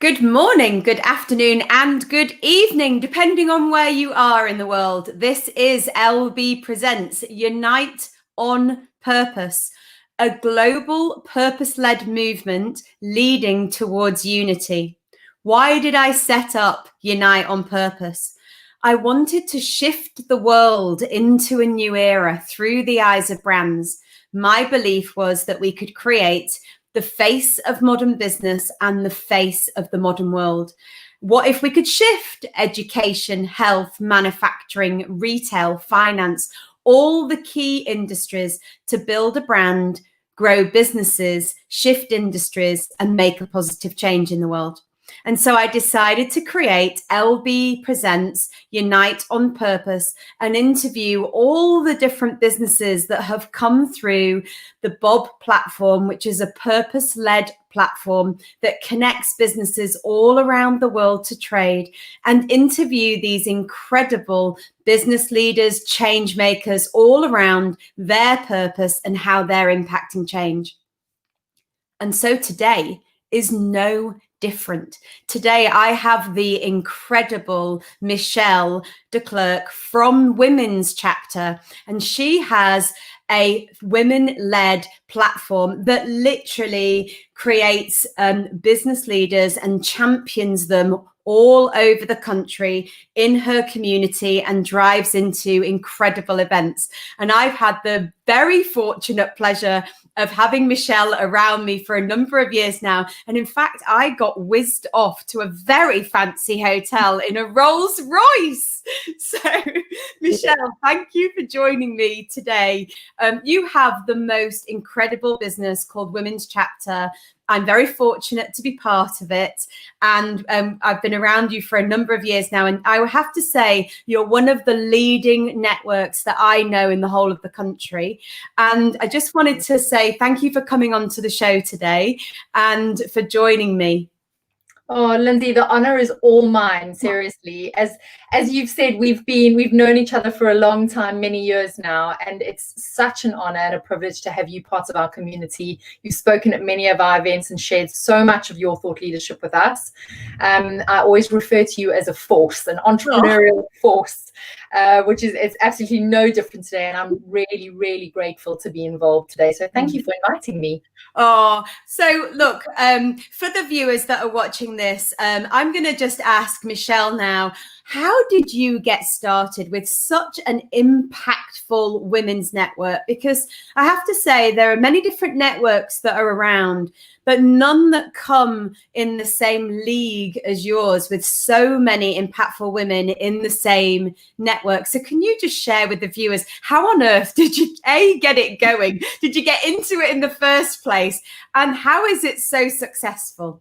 Good morning, good afternoon, and good evening, depending on where you are in the world. This is LB Presents Unite on Purpose, a global purpose-led movement leading towards unity. Why did I set up Unite on Purpose? I wanted to shift the world into a new era through the eyes of brands. My belief was that we could create the face of modern business and the face of the modern world. What if we could shift education, health, manufacturing, retail, finance, all the key industries to build a brand, grow businesses, shift industries, and make a positive change in the world? And so I decided to create LB Presents Unite on Purpose and interview all the different businesses that have come through the Bob platform, which is a purpose-led platform that connects businesses all around the world to trade, and interview these incredible business leaders, change makers all around their purpose and how they're impacting change. And so today is no different. Today, I have the incredible Michelle de Klerk from Women's Chapter, and she has a women-led platform that literally creates business leaders and champions them all over the country in her community and drives into incredible events. And I've had the very fortunate pleasure of having Michelle around me for a number of years now. And in fact, I got whizzed off to a very fancy hotel in a Rolls Royce. So Michelle, thank you for joining me today. You have the most incredible business called Women's Chapter. I'm very fortunate to be part of it. And I've been around you for a number of years now. And I have to say, you're one of the leading networks that I know in the whole of the country. And I just wanted to say thank you for coming on to the show today and for joining me. Oh, Lindsay, the honor is all mine, seriously. As you've said, we've known each other for a long time, many years now, and it's such an honor and a privilege to have you part of our community. You've spoken at many of our events and shared so much of your thought leadership with us. I always refer to you as a force, an entrepreneurial force, which is absolutely no different today, and I'm really, really grateful to be involved today. So thank you for inviting me. Oh, so look, for the viewers that are watching this, I'm going to just ask Michelle now, how did you get started with such an impactful women's network? Because I have to say there are many different networks that are around, but none that come in the same league as yours with so many impactful women in the same network. So can you just share with the viewers, how on earth did you get it going? Did you get into it in the first place? And how is it so successful?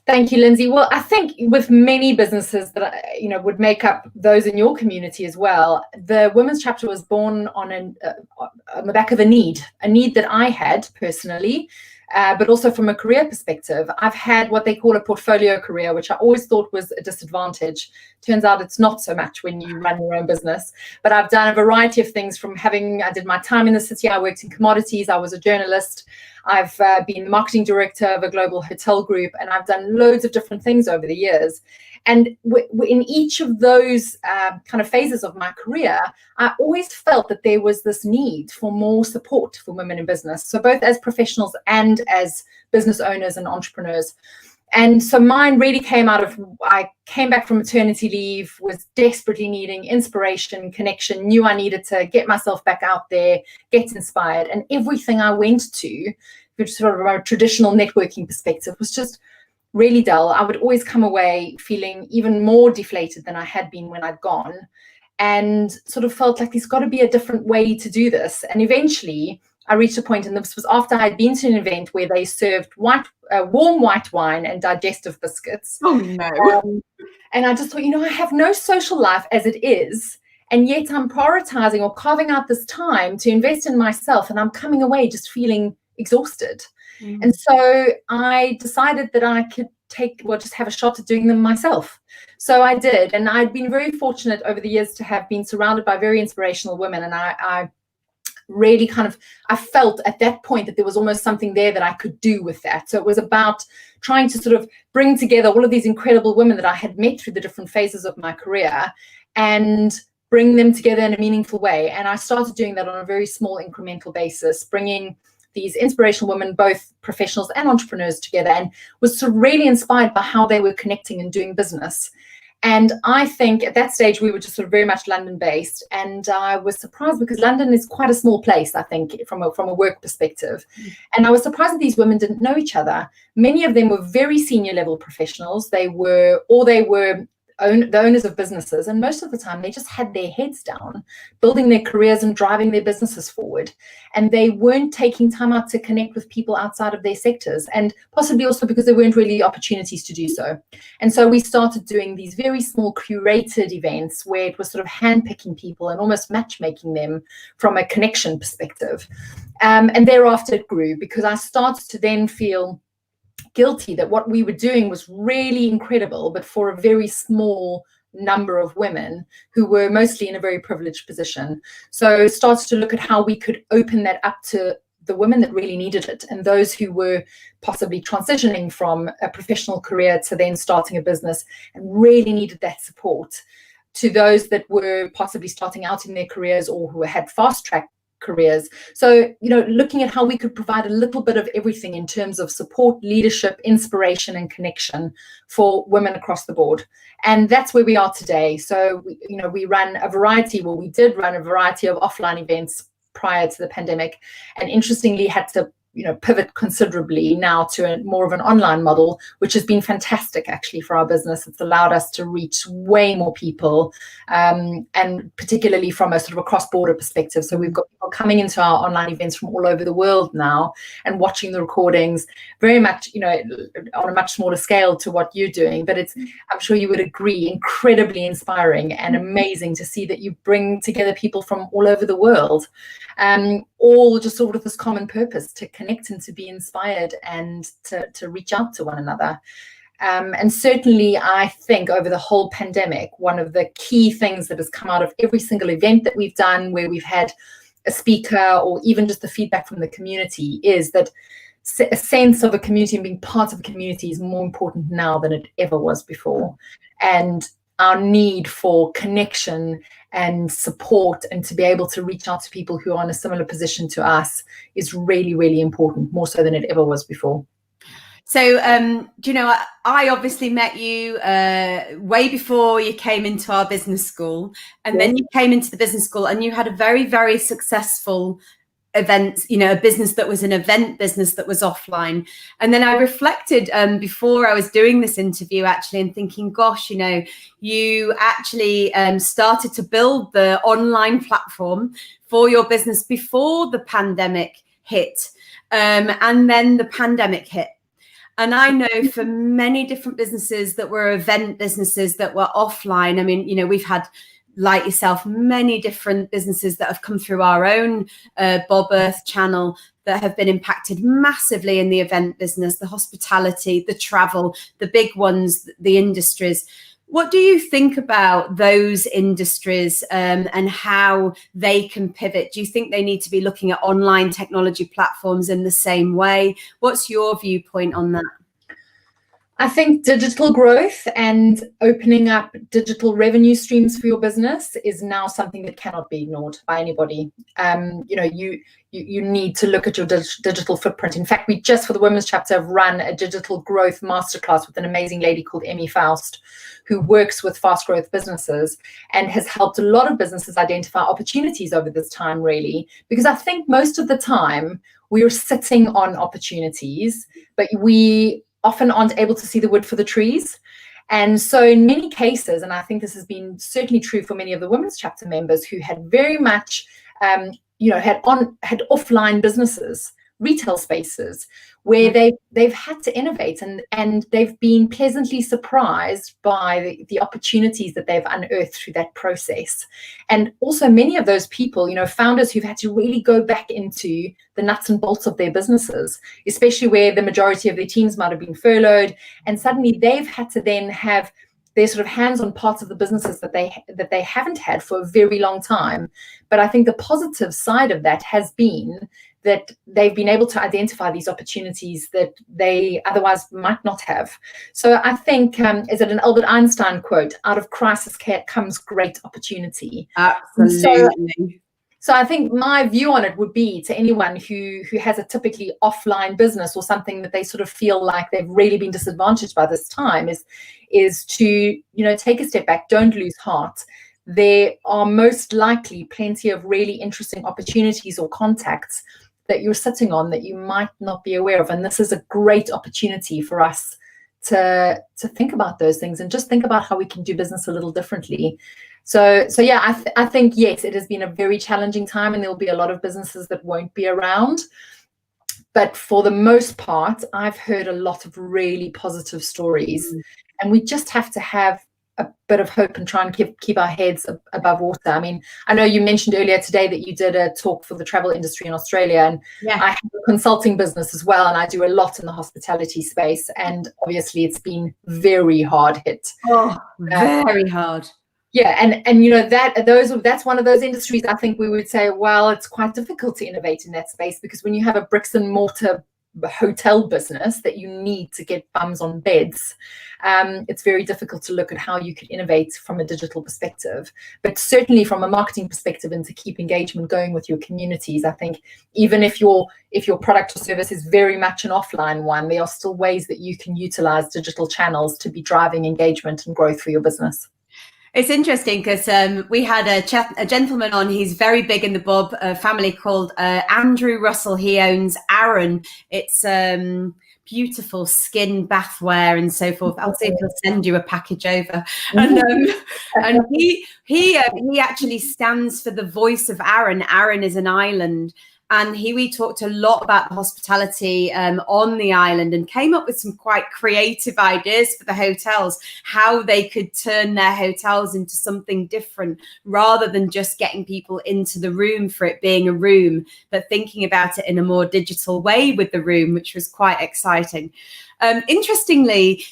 Thank you, Lindsay. Well, I think with many businesses that would make up those in your community as well, the Women's Chapter was born on the back of a need that I had personally, but also from a career perspective. I've had what they call a portfolio career, which I always thought was a disadvantage. Turns out it's not so much when you run your own business. But I've done a variety of things I did my time in the city. I worked in commodities. I was a journalist. I've been the marketing director of a global hotel group, and I've done loads of different things over the years. And in each of those kind of phases of my career, I always felt that there was this need for more support for women in business. So both as professionals and as business owners and entrepreneurs. And so mine really came out of, I came back from maternity leave, was desperately needing inspiration, connection, knew I needed to get myself back out there, get inspired. And everything I went to, which is sort of a traditional networking perspective, was just really dull. I would always come away feeling even more deflated than I had been when I'd gone, and sort of felt like there's got to be a different way to do this. And eventually I reached a point, and this was after I had been to an event where they served warm white wine and digestive biscuits. Oh, no. And I just thought, I have no social life as it is, and yet I'm prioritizing or carving out this time to invest in myself, and I'm coming away just feeling exhausted. And so I decided that I could just have a shot at doing them myself. So I did. And I'd been very fortunate over the years to have been surrounded by very inspirational women. And I really I felt at that point that there was almost something there that I could do with that. So it was about trying to sort of bring together all of these incredible women that I had met through the different phases of my career and bring them together in a meaningful way. And I started doing that on a very small incremental basis, bringing these inspirational women, both professionals and entrepreneurs, together, and was sort of really inspired by how they were connecting and doing business. And I think at that stage, we were just sort of very much London-based. And I was surprised because London is quite a small place, I think, from a work perspective. And I was surprised that these women didn't know each other. Many of them were very senior level professionals. They were the owners of businesses, and most of the time they just had their heads down, building their careers and driving their businesses forward. And they weren't taking time out to connect with people outside of their sectors, and possibly also because there weren't really opportunities to do so. And so we started doing these very small curated events where it was sort of handpicking people and almost matchmaking them from a connection perspective. And thereafter it grew, because I started to then feel guilty that what we were doing was really incredible, but for a very small number of women who were mostly in a very privileged position. So started to look at how we could open that up to the women that really needed it, and those who were possibly transitioning from a professional career to then starting a business and really needed that support, to those that were possibly starting out in their careers or who had fast track careers. So, looking at how we could provide a little bit of everything in terms of support, leadership, inspiration, and connection for women across the board. And that's where we are today. So, we did run a variety of offline events prior to the pandemic, and interestingly had to pivot considerably now to more of an online model, which has been fantastic actually for our business. It's allowed us to reach way more people, and particularly from a sort of a cross-border perspective. So we've got people coming into our online events from all over the world now and watching the recordings, very much, on a much smaller scale to what you're doing. But it's, I'm sure you would agree, incredibly inspiring and amazing to see that you bring together people from all over the world, all just sort of this common purpose to connect and to be inspired and to reach out to one another. And certainly, I think over the whole pandemic, one of the key things that has come out of every single event that we've done, where we've had a speaker or even just the feedback from the community, is that a sense of a community and being part of a community is more important now than it ever was before. And our need for connection and support and to be able to reach out to people who are in a similar position to us is really, really important, more so than it ever was before. So, I obviously met you way before you came into our business school, and then you came into the business school and you had a very, very successful event, a business that was an event business that was offline. And then I reflected before I was doing this interview actually, and thinking, gosh, you actually started to build the online platform for your business before the pandemic hit, and then the pandemic hit. And I know for many different businesses that were event businesses that were offline, I mean, we've had, like yourself, many different businesses that have come through our own Bob Earth channel that have been impacted massively in the event business, the hospitality, the travel, the big ones, the industries. What do you think about those industries and how they can pivot? Do you think they need to be looking at online technology platforms in the same way? What's your viewpoint on that? I think digital growth and opening up digital revenue streams for your business is now something that cannot be ignored by anybody. You need to look at your digital footprint. In fact, we just, for the women's chapter, have run a digital growth masterclass with an amazing lady called Emmy Faust, who works with fast growth businesses and has helped a lot of businesses identify opportunities over this time, really, because I think most of the time we are sitting on opportunities, but we often aren't able to see the wood for the trees. And so in many cases, and I think this has been certainly true for many of the women's chapter members who had very much, had offline businesses, retail spaces, where they've had to innovate and they've been pleasantly surprised by the opportunities that they've unearthed through that process. And also many of those people, founders who've had to really go back into the nuts and bolts of their businesses, especially where the majority of their teams might have been furloughed, and suddenly they've had to then have their sort of hands-on parts of the businesses that they haven't had for a very long time. But I think the positive side of that has been that they've been able to identify these opportunities that they otherwise might not have. So I think, is it an Albert Einstein quote? Out of crisis comes great opportunity. Absolutely. So I think my view on it would be to anyone who has a typically offline business or something that they sort of feel like they've really been disadvantaged by this time is to, you know, take a step back, don't lose heart. There are most likely plenty of really interesting opportunities or contacts that you're sitting on that you might not be aware of. And this is a great opportunity for us to think about those things and just think about how we can do business a little differently. So yeah, I think, yes, it has been a very challenging time, and there will be a lot of businesses that won't be around. But for the most part, I've heard a lot of really positive stories, and we just have to have a bit of hope and try and keep our heads above water. I mean, I know you mentioned earlier today that you did a talk for the travel industry in Australia, and I have a consulting business as well, and I do a lot in the hospitality space, and obviously it's been very hard hit. Oh, very hard. Yeah, and you know that's one of those industries I think we would say, well, it's quite difficult to innovate in that space, because when you have a bricks and mortar hotel business that you need to get bums on beds, it's very difficult to look at how you could innovate from a digital perspective. But certainly from a marketing perspective, and to keep engagement going with your communities, I think even if your product or service is very much an offline one, there are still ways that you can utilize digital channels to be driving engagement and growth for your business. It's interesting because we had a gentleman on. He's very big in the Bob family called Andrew Russell. He owns Aaron. It's beautiful skin bathwear and so forth. I'll see if he'll send you a package over. And he actually stands for the voice of Aaron. Aaron is an island. And we talked a lot about the hospitality on the island, and came up with some quite creative ideas for the hotels, how they could turn their hotels into something different, rather than just getting people into the room for it being a room, but thinking about it in a more digital way with the room, which was quite exciting. Interestingly,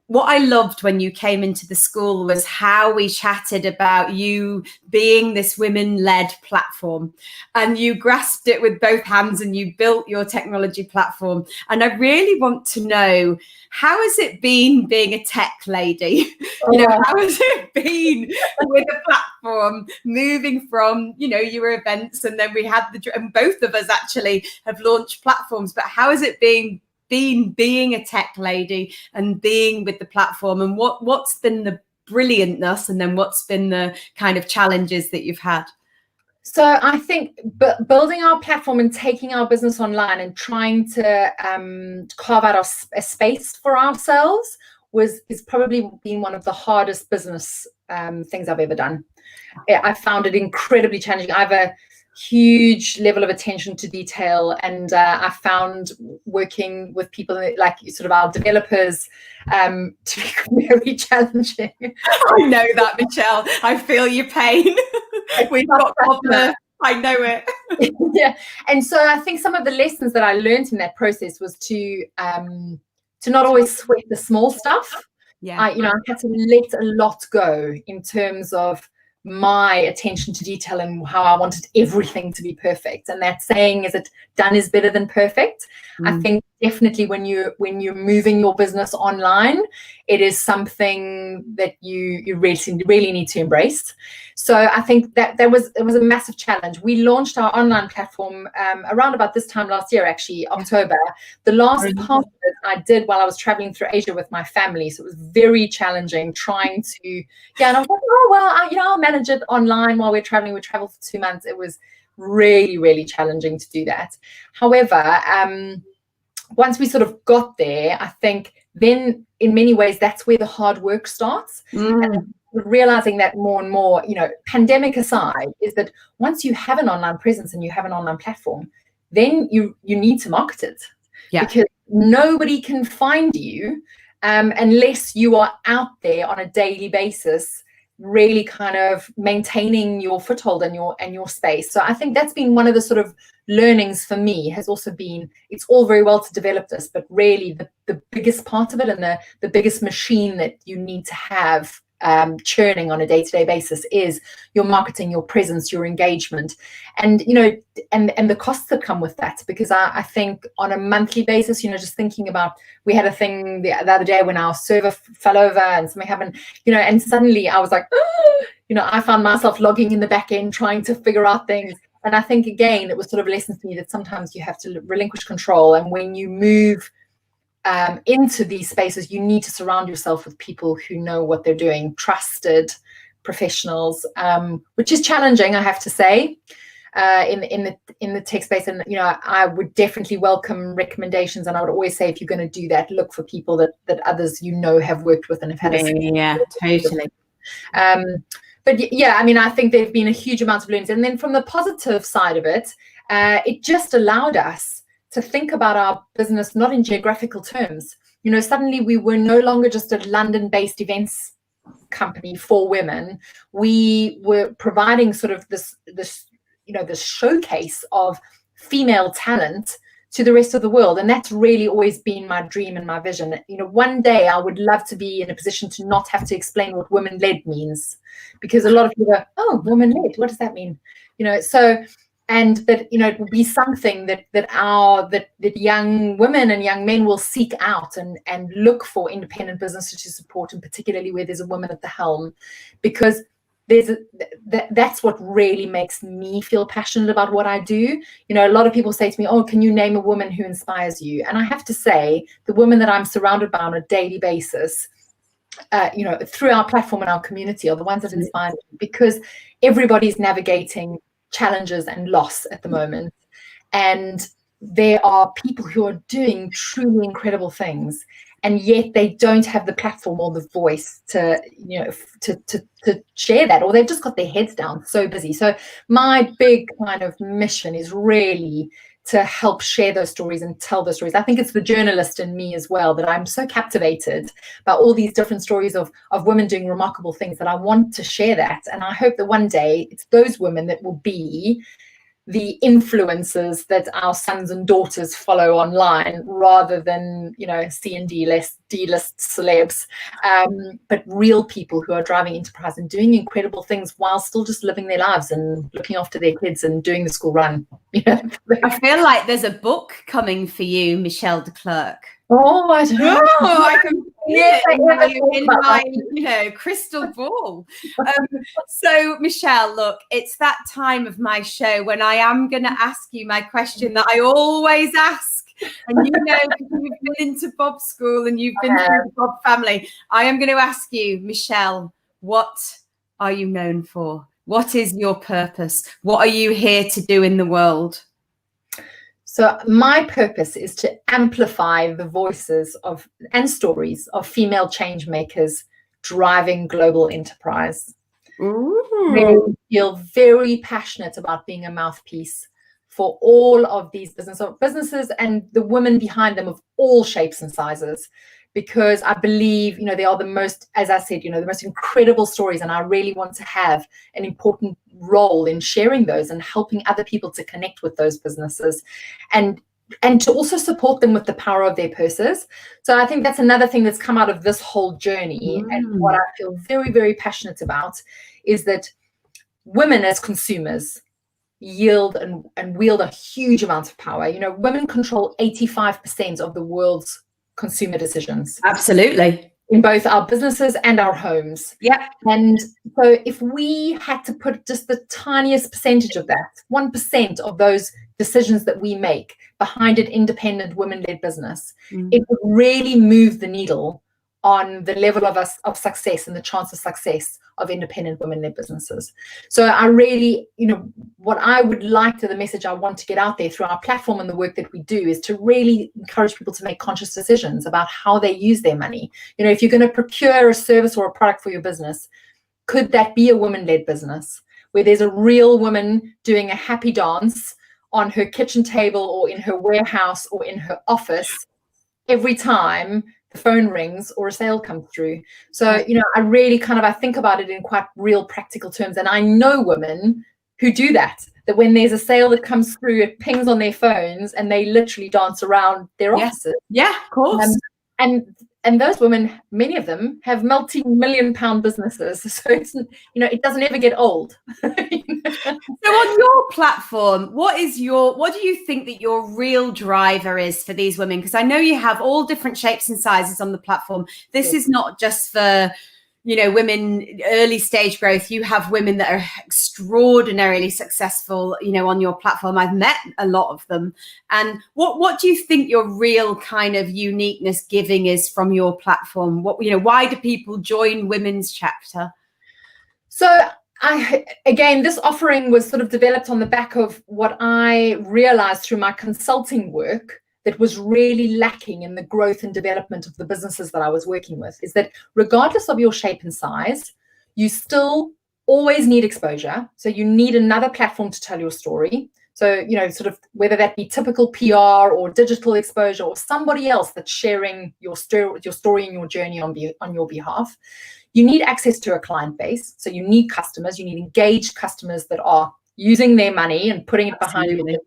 what I loved when you came into the school was how we chatted about you being this women-led platform, and you grasped it with both hands and you built your technology platform. And I really want to know, how has it been being a tech lady? You know, how has it been with a platform moving from, you know, your events, and then we had and both of us actually have launched platforms, but how has it been being a tech lady and being with the platform, and what's been the brilliantness, and then what's been the kind of challenges that you've had? So I think building our platform and taking our business online and trying to carve out a space for ourselves is probably been one of the hardest business things I've ever done. I found it incredibly challenging. I have a huge level of attention to detail, and I found working with people like sort of our developers to be very challenging. I know that, Michelle. I feel your pain. We've got problem. I know it. Yeah, and so I think some of the lessons that I learned in that process was to not always sweat the small stuff. Yeah, I had to let a lot go in terms of my attention to detail and how I wanted everything to be perfect. And that saying is that done is better than perfect. I think definitely when you're moving your business online, it is something that you really need to embrace. So I think that it was a massive challenge. We launched our online platform around about this time last year, actually, October. The last part of it I did while I was traveling through Asia with my family. So it was very challenging trying to, and I was like, oh, well, I'll manage it online while we're traveling. We traveled for 2 months. It was really, really challenging to do that. However, once we sort of got there, I think then in many ways that's where the hard work starts. And realizing that more and more, pandemic aside, is that once you have an online presence and you have an online platform, then you need to market it. Yeah. Because nobody can find you unless you are out there on a daily basis really kind of maintaining your foothold and your space. So I think that's been one of the sort of learnings for me, has also been, it's all very well to develop this, but really the biggest part of it, and the biggest machine that you need to have churning on a day-to-day basis, is your marketing, your presence, your engagement, and and the costs that come with that. Because I think on a monthly basis, just thinking about, we had a thing the other day when our server fell over and something happened, and suddenly I was like, I found myself logging in the back end trying to figure out things. And I think, again, it was sort of a lesson to me that sometimes you have to relinquish control, and when you move into these spaces, you need to surround yourself with people who know what they're doing, trusted professionals, which is challenging, I have to say, in the tech space. And I would definitely welcome recommendations, and I would always say, if you're going to do that, look for people that others have worked with and have had totally. But yeah, I mean, I think there've been a huge amount of learnings. And then from the positive side of it, it just allowed us to think about our business not in geographical terms. Suddenly we were no longer just a London-based events company for women. We were providing sort of this showcase of female talent to the rest of the world. And that's really always been my dream and my vision. One day I would love to be in a position to not have to explain what women-led means, because a lot of people go, oh, women-led, what does that mean? And that it will be something that young women and young men will seek out and look for independent businesses to support, and particularly where there's a woman at the helm, because that's what really makes me feel passionate about what I do. A lot of people say to me, oh, can you name a woman who inspires you? And I have to say, the women that I'm surrounded by on a daily basis, through our platform and our community, are the ones that inspire me, because everybody's navigating challenges and loss at the moment, and there are people who are doing truly incredible things, and yet they don't have the platform or the voice to share that, or they've just got their heads down, so busy. So my big kind of mission is really to help share those stories and tell those stories. I think it's the journalist in me as well, that I'm so captivated by all these different stories of women doing remarkable things, that I want to share that. And I hope that one day it's those women that will be the influencers that our sons and daughters follow online, rather than C and D-list celebs, but real people who are driving enterprise and doing incredible things while still just living their lives and looking after their kids and doing the school run. I feel like there's a book coming for you, Michelle de Klerk. Oh, I don't know. I can see it in my crystal ball. So, Michelle, look, it's that time of my show when I am going to ask you my question that I always ask. And because you've been into Bob School and you've been through the Bob family, I am going to ask you, Michelle, what are you known for? What is your purpose? What are you here to do in the world? So my purpose is to amplify the voices and stories of female change makers driving global enterprise. I feel very passionate about being a mouthpiece for all of these businesses and the women behind them of all shapes and sizes, because I believe, they are the most, as I said, the most incredible stories. And I really want to have an important role in sharing those and helping other people to connect with those businesses, and to also support them with the power of their purses. So I think that's another thing that's come out of this whole journey. And what I feel very, very passionate about is that women as consumers yield and wield a huge amount of power. Women control 85% of the world's consumer decisions. Absolutely. In both our businesses and our homes. Yeah. And so if we had to put just the tiniest percentage of that, 1% of those decisions that we make behind an independent women-led business, it would really move the needle on the level of success and the chance of success of independent women-led businesses. So I really, what I would like to, the message I want to get out there through our platform and the work that we do, is to really encourage people to make conscious decisions about how they use their money. If you're going to procure a service or a product for your business, could that be a women-led business where there's a real woman doing a happy dance on her kitchen table or in her warehouse or in her office every time the phone rings or a sale comes through. So, I really I think about it in quite real practical terms. And I know women who do that when there's a sale that comes through, it pings on their phones and they literally dance around their offices. Yeah, of course. And those women, many of them have multi-million-pound businesses. So it's, it doesn't ever get old. So on your platform, what do you think that your real driver is for these women? Because I know you have all different shapes and sizes on the platform. This is not just for, women early stage growth. You have women that are extraordinarily successful, on your platform. I've met a lot of them. And what do you think your real kind of uniqueness giving is from your platform? Why do people join Women's Chapter? So this offering was sort of developed on the back of what I realized through my consulting work that was really lacking in the growth and development of the businesses that I was working with, is that regardless of your shape and size, you still always need exposure. So you need another platform to tell your story. So, sort of whether that be typical PR or digital exposure or somebody else that's sharing your story and your journey on your behalf. You need access to a client base. So you need customers, you need engaged customers that are using their money and putting it behind your business.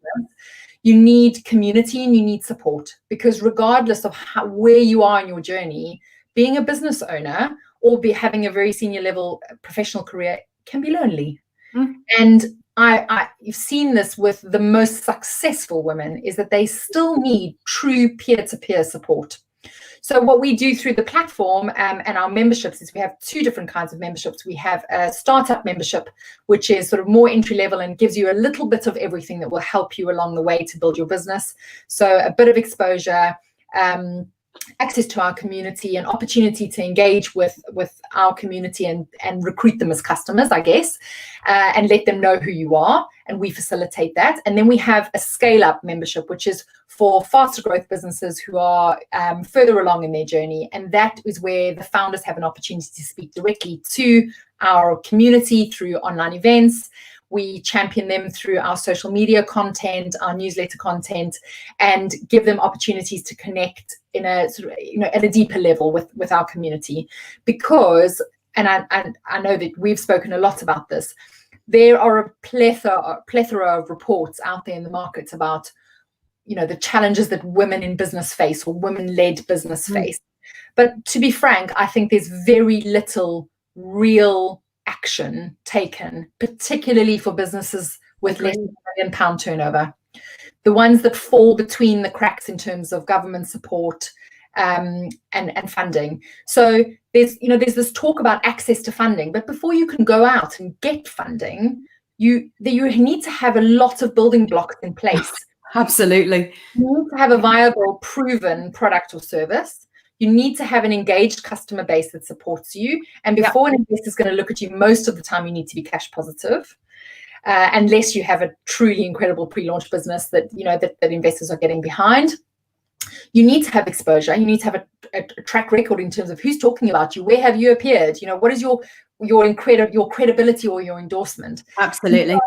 You need community and you need support, because regardless of where you are in your journey, being a business owner or having a very senior level professional career can be lonely. And you've seen this with the most successful women, is that they still need true peer-to-peer support. So what we do through the platform and our memberships is we have two different kinds of memberships. We have a startup membership, which is sort of more entry level and gives you a little bit of everything that will help you along the way to build your business. So a bit of exposure, access to our community, an opportunity to engage with our community and recruit them as customers, I guess, and let them know who you are. And we facilitate that. And then we have a scale-up membership, which is for faster growth businesses who are further along in their journey. And that is where the founders have an opportunity to speak directly to our community through online events. We champion them through our social media content, our newsletter content, and give them opportunities to connect in a sort of, at a deeper level with our community. Because, and I know that we've spoken a lot about this, there are a plethora of reports out there in the market about, the challenges that women in business face or women-led business face. But to be frank, I think there's very little real action taken, particularly for businesses with less than £1 million turnover. The ones that fall between the cracks in terms of government support and funding. So there's this talk about access to funding, but before you can go out and get funding, you need to have a lot of building blocks in place. Absolutely. You need to have a viable, proven product or service. You need to have an engaged customer base that supports you. And before an investor is going to look at you, most of the time you need to be cash positive, unless you have a truly incredible pre-launch business that that investors are getting behind. You need to have exposure. You need to have a track record in terms of who's talking about you. Where have you appeared? What is your credibility or your endorsement? Absolutely.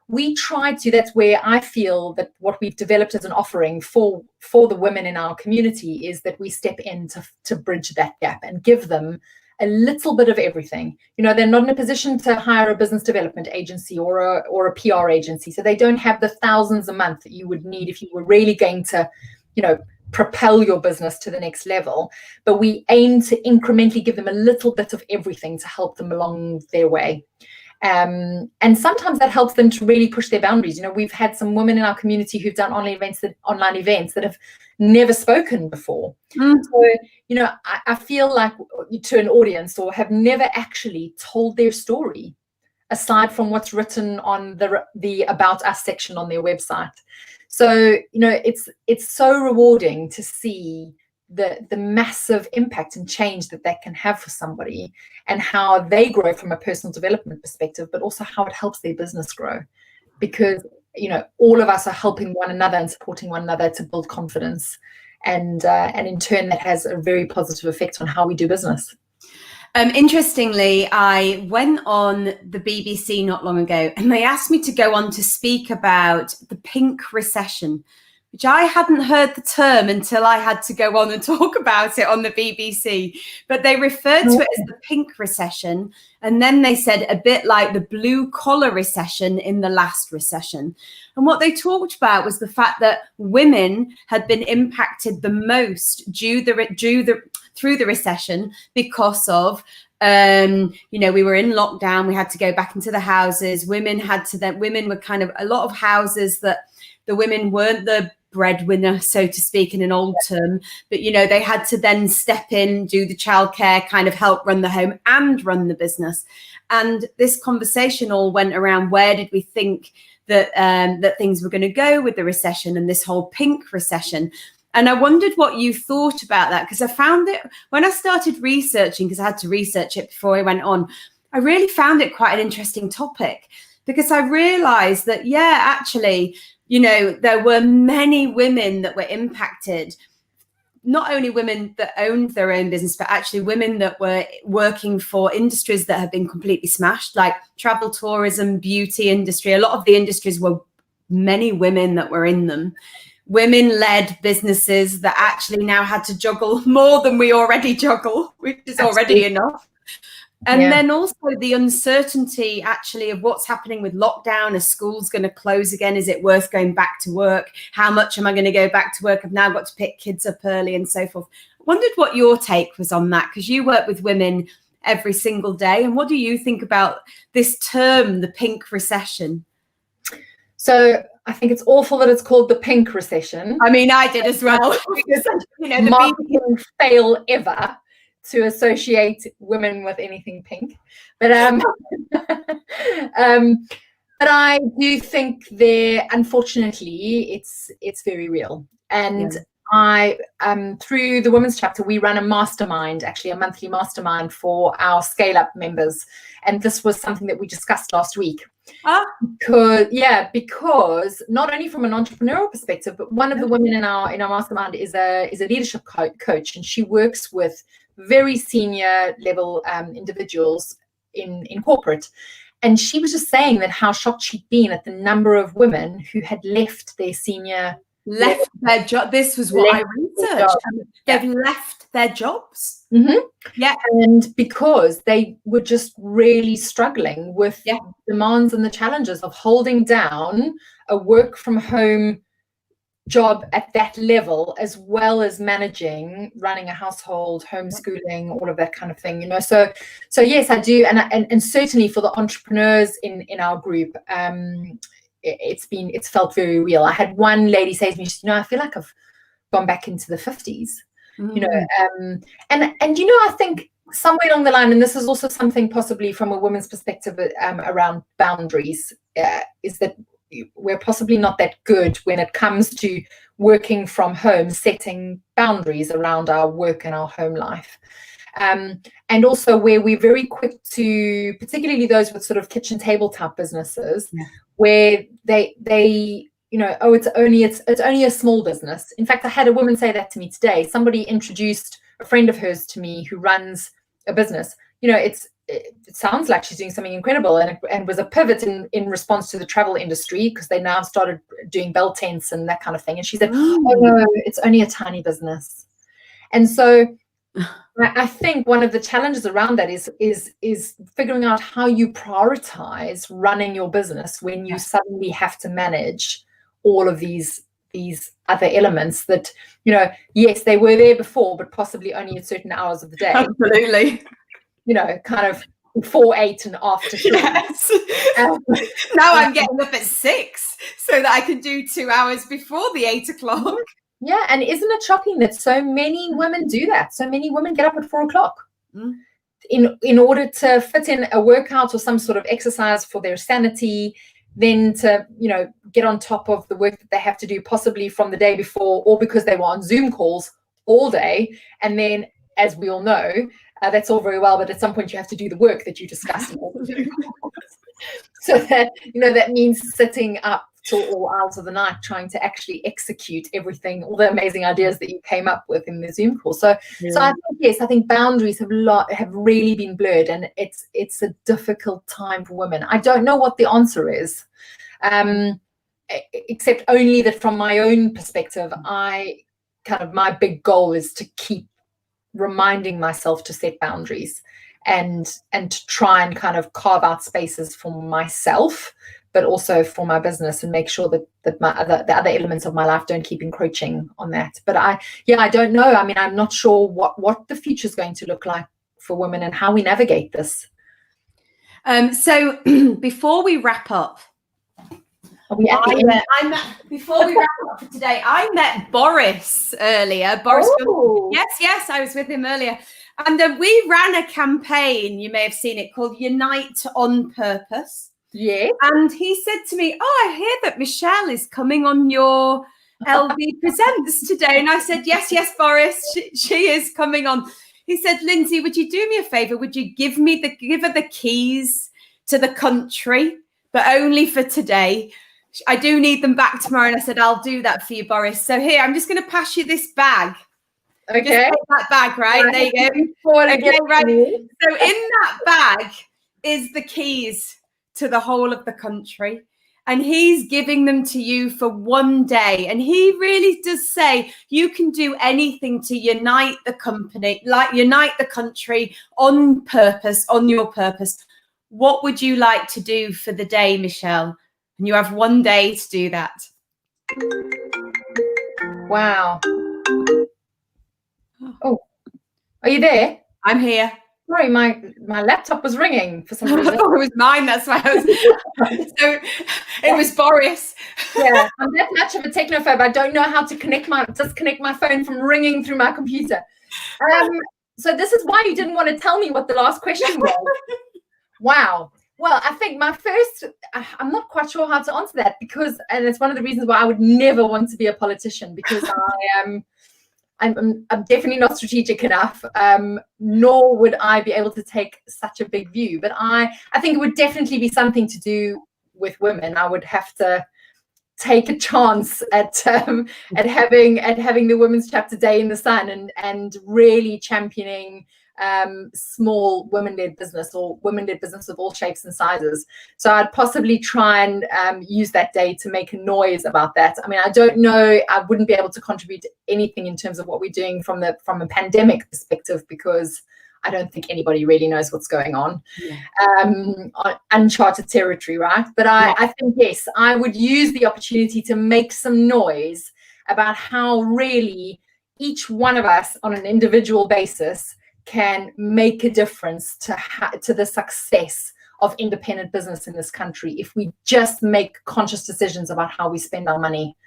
We try to, that's where I feel that what we've developed as an offering for the women in our community is that we step in to bridge that gap and give them a little bit of everything. They're not in a position to hire a business development agency or a PR agency. So they don't have the thousands a month that you would need if you were really going to, propel your business to the next level. But we aim to incrementally give them a little bit of everything to help them along their way. And sometimes that helps them to really push their boundaries. We've had some women in our community who've done online events that have never spoken before. So, I feel like to an audience or have never actually told their story aside from what's written on the About Us section on their website. So, it's so rewarding to see the massive impact and change that can have for somebody and how they grow from a personal development perspective, but also how it helps their business grow. Because, all of us are helping one another and supporting one another to build confidence. And in turn, that has a very positive effect on how we do business. Interestingly, I went on the BBC not long ago and they asked me to go on to speak about the pink recession, which I hadn't heard the term until I had to go on and talk about it on the BBC. But they referred to it as the pink recession. And then they said a bit like the blue collar recession in the last recession. And what they talked about was the fact that women had been impacted the most through the recession because of we were in lockdown. We had to go back into the houses. Women were kind of a lot of houses that the women weren't the breadwinner, so to speak, in an old term, but they had to then step in, do the childcare, kind of help run the home and run the business. And this conversation all went around, where did we think that things were going to go with the recession and this whole pink recession? And I wondered what you thought about that, because I found it when I started researching, because I had to research it before I went on, I really found it quite an interesting topic, because I realized that, actually, there were many women that were impacted, not only women that owned their own business, but actually women that were working for industries that have been completely smashed, like travel, tourism, beauty industry. A lot of the industries were many women that were in them. Women-led businesses that actually now had to juggle more than we already juggle, which is already enough. And then also the uncertainty actually of what's happening with lockdown. Are schools going to close again? Is it worth going back to work? How much am I going to go back to work? I've now got to pick kids up early and so forth. I wondered what your take was on that, because you work with women every single day. And what do you think about this term, the pink recession? So I think it's awful that it's called the pink recession. I mean, I did as well. Because, the marketing fail ever to associate women with anything pink. But but I do think unfortunately, it's very real. And I through the women's chapter, we run a mastermind, actually a monthly mastermind for our scale-up members. And this was something that we discussed last week. Because not only from an entrepreneurial perspective, but one of the women in our mastermind is a leadership coach, and she works with very senior level individuals in corporate. And she was just saying that how shocked she'd been at the number of women who had left their their job. This was what I researched. They've left their jobs. Mm-hmm. Yeah. And because they were just really struggling with demands and the challenges of holding down a work from home job at that level, as well as running a household, homeschooling, all of that kind of thing, so yes, I do. And certainly for the entrepreneurs in our group, it's felt very real. I had one lady say to me, I feel like I've gone back into the 50s. And I think somewhere along the line, and this is also something possibly from a woman's perspective around boundaries, is that we're possibly not that good when it comes to working from home, setting boundaries around our work and our home life. And also where we're very quick to, particularly those with sort of kitchen table type businesses, where they it's only a small business. In fact, I had a woman say that to me today. Somebody introduced a friend of hers to me who runs a business. It sounds like she's doing something incredible, and was a pivot in response to the travel industry, because they now started doing bell tents and that kind of thing. And she said, "Oh no, it's only a tiny business." And so I think one of the challenges around that is figuring out how you prioritize running your business when you suddenly have to manage all of these other elements that, yes, they were there before, but possibly only at certain hours of the day. Absolutely. Kind of before 8 and after 3. Yes. Now I'm getting up at 6 so that I can do 2 hours before the 8 o'clock. Yeah, and isn't it shocking that so many women do that? So many women get up at 4 o'clock in order to fit in a workout or some sort of exercise for their sanity, then to get on top of the work that they have to do, possibly from the day before, or because they were on Zoom calls all day. And then, as we all know, that's all very well, but at some point you have to do the work that you discussed. So that that means sitting up till all hours of the night trying to actually execute everything, all the amazing ideas that you came up with in the Zoom call. So I think boundaries have really been blurred, and it's a difficult time for women. I don't know what the answer is. except only that from my own perspective, my big goal is to keep reminding myself to set boundaries and to try and kind of carve out spaces for myself, but also for my business, and make sure that the other elements of my life don't keep encroaching on that. But I don't know. I mean, I'm not sure what the future is going to look like for women and how we navigate this. So before we wrap up, before we wrap up for today, I met Boris earlier. Boris, yes, I was with him earlier. And we ran a campaign, you may have seen it, called Unite on Purpose. Yeah. And he said to me, I hear that Michelle is coming on your LB Presents today. And I said, yes, Boris, she is coming on. He said, Lindsay, would you do me a favor? Would you give her the keys to the country, but only for today? I do need them back tomorrow. And I said, I'll do that for you, Boris. So here, I'm just going to pass you this bag. Okay. Just take that bag, right? There you go. Okay, right. So in that bag is the keys to the whole of the country. And he's giving them to you for one day. And he really does say you can do anything to unite the company, like unite the country on purpose, on your purpose. What would you like to do for the day, Michelle? And you have one day to do that. Wow. Oh, are you there? I'm here. Sorry, my laptop was ringing for some reason. I thought it was mine. That's why I was. So it was Boris. Yeah, I'm that much of a technophobe. I don't know how to disconnect my phone from ringing through my computer. So this is why you didn't want to tell me what the last question was. Wow. Well, I think I'm not quite sure how to answer that, and it's one of the reasons why I would never want to be a politician, because I'm definitely not strategic enough, nor would I be able to take such a big view. But I think it would definitely be something to do with women. I would have to take a chance at having the Women's Chapter Day in the Sun and really championing small women-led business, or women-led business of all shapes and sizes. So I'd possibly try and use that day to make a noise about that. I mean, I don't know, I wouldn't be able to contribute anything in terms of what we're doing from a pandemic perspective, because I don't think anybody really knows what's going on. Yeah. Uncharted territory, right? But I think, yes, I would use the opportunity to make some noise about how really each one of us on an individual basis can make a difference to the success of independent business in this country if we just make conscious decisions about how we spend our money.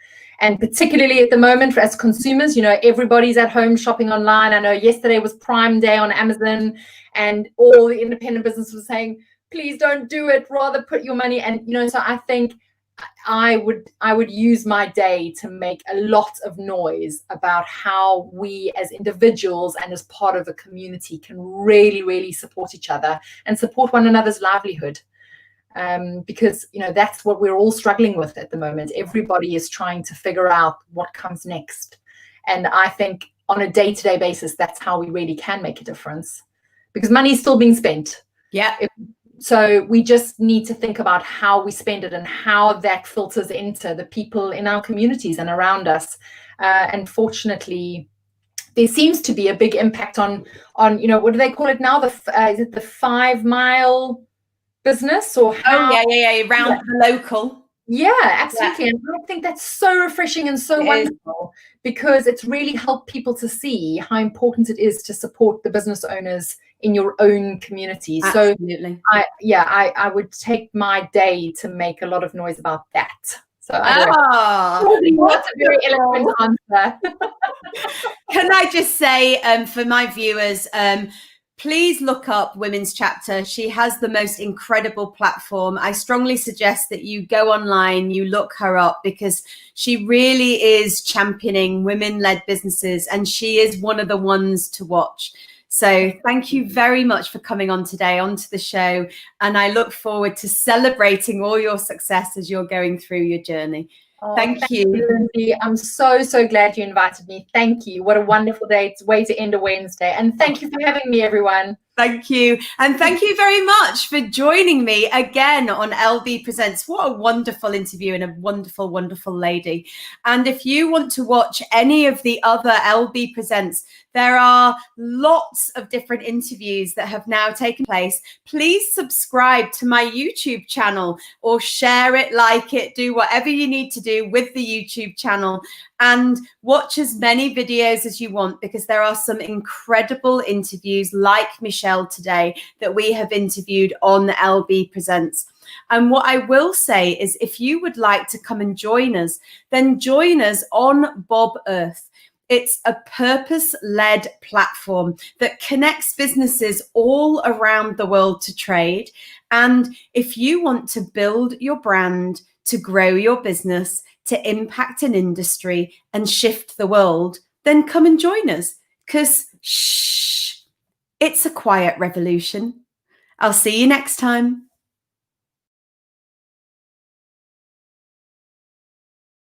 And particularly at the moment, as consumers, everybody's at home shopping online. I know yesterday was Prime Day on Amazon, and all the independent businesses were saying, please don't do it, rather put your money. And so I think I would use my day to make a lot of noise about how we as individuals and as part of a community can really, really support each other and support one another's livelihood. Because, that's what we're all struggling with at the moment. Everybody is trying to figure out what comes next. And I think on a day-to-day basis, that's how we really can make a difference, because money is still being spent. Yeah. So we just need to think about how we spend it and how that filters into the people in our communities and around us. And fortunately, there seems to be a big impact on what do they call it now? Is it the 5 mile business, or how? Oh yeah, around the local. Yeah, absolutely. Yeah. And I think that's so refreshing and so wonderful, because it's really helped people to see how important it is to support the business owners in your own community. Absolutely. So I would take my day to make a lot of noise about that. So that's a very eloquent answer. Can I just say, for my viewers, please look up Women's Chapter. She has the most incredible platform. I strongly suggest that you go online, you look her up, because she really is championing women-led businesses, and she is one of the ones to watch. So thank you very much for coming on today, onto the show. And I look forward to celebrating all your success as you're going through your journey. Thank you, Lindsay. I'm so glad you invited me. Thank you. What a wonderful way to end a Wednesday. And thank you for having me, everyone. Thank you. And thank you very much for joining me again on LB Presents. What a wonderful interview and a wonderful, wonderful lady. And if you want to watch any of the other LB Presents, there are lots of different interviews that have now taken place. Please subscribe to my YouTube channel or share it, like it, do whatever you need to do with the YouTube channel, and watch as many videos as you want, because there are some incredible interviews like Michelle today that we have interviewed on LB Presents. And what I will say is, if you would like to come and join us, then join us on Bob Earth. It's a purpose-led platform that connects businesses all around the world to trade. And if you want to build your brand, to grow your business, to impact an industry and shift the world, then come and join us, because shh, it's a quiet revolution. I'll see you next time.